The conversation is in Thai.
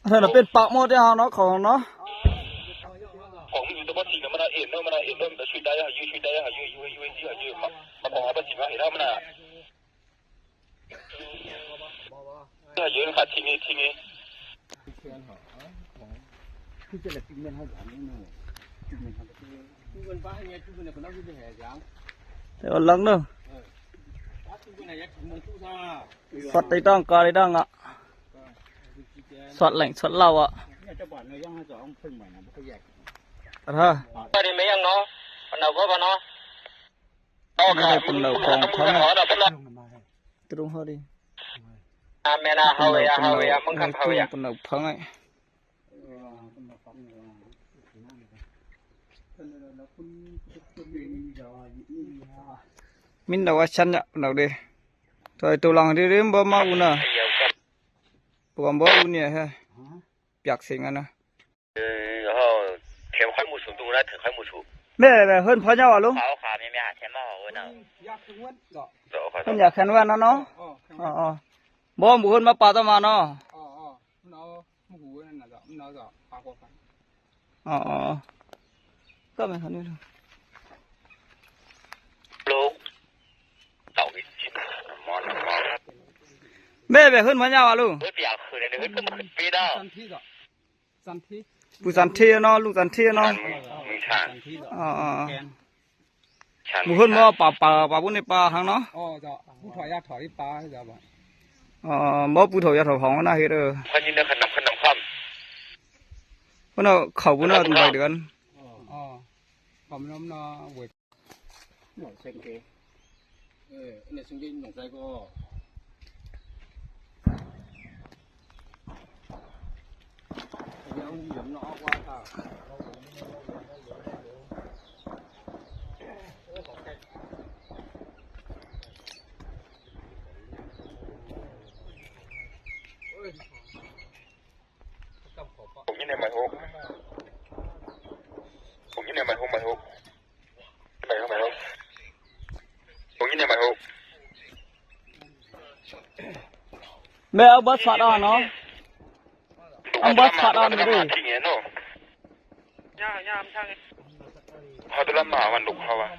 ถ้าน่ะเป็นปากหมดแล้วเนาะของเนาะของอยู่ตะบ่สิมันเอ็นเนาะมันช่วยได้อยู่ช่วยได้อยู่มันบอกว่าบ่สิว่าเห็นแล้วมันน่ะเยอะค่ะทีนี้คือจะละปิ้งเงินเฮาอย่างนี้เนาะปิ้งเงินเฮาปิ้งเงินป้าให้เนี่ยปิ้งเงินคนนั้นคือแห่จังแต่ว่าลังเนาะสดได้ต้องก็ได้ต้องอ่ะสดแหล่งสดเหล้าอ่ะเนี่ยจะบ่อนเนาะยังให้2เพิ่นใหม่น่ะบ่ค่อยแยกอะฮะบ่ได้มั้ยยังเนาะปนเอาก็บ่เนาะเอาค่ะเป็นเหล้าของเขาตรงเฮาดิแม่น่ะเฮาอย่ามึงคันเฮาอย่าเป็นเหล้าพังไอ้มินดาว่าฉันจะนักเดถอยตัวหลังเรื่อยๆบ่มาอุนะปกบ่อุเนี่ยฮะอยากสิงอ่ะนะ然后填快木树洞来填快木树แม่เฮิ่นพอเจ้าอ่ะลุงขาวขาแม่ๆเทียนบ่เอาเนาะอยากถึงวันก็เพิ่นอยากแข่งวันเนาะอ๋อบ่หมู่เพิ่นมาปาตมาเนาะอ๋อมันเอาหมูนั่นน่ะก็มันเอาก็ปากกันอ๋อก็ไม่คันนี้ดูแม่เฮิ่นพอเจ้าอ่ะลุงผู้สันทีเนาะลุงสันทีเนาะอ๋อหมู่เพิ่นบ่ปาบุญในป่าหังเนาะอ๋อจ้ะผู้ถอยยาถอยป่าจ้ะบ่บ่ผู้ถอยยาถอยของน่ะเฮ็ดพันยินได้ขนำค่เพิ่นเอาเข้าบุญน่ะใบเดือนอ๋อผมน้ำเนาะเว้ยหน่อยเซ็งเกเนี่ยซึ่งหน่อยใจก็ยังเหยียบเนาะว่าตาผมยินได้หมาย6ผมยินได้หมาย6ผมยินได้หมาย6แม่เอาบัสฟาดเนาะเอาบัสฟาดนี่ดิย่าๆมันช่างเฮาตะละหมามันลุกเฮาอ่ะ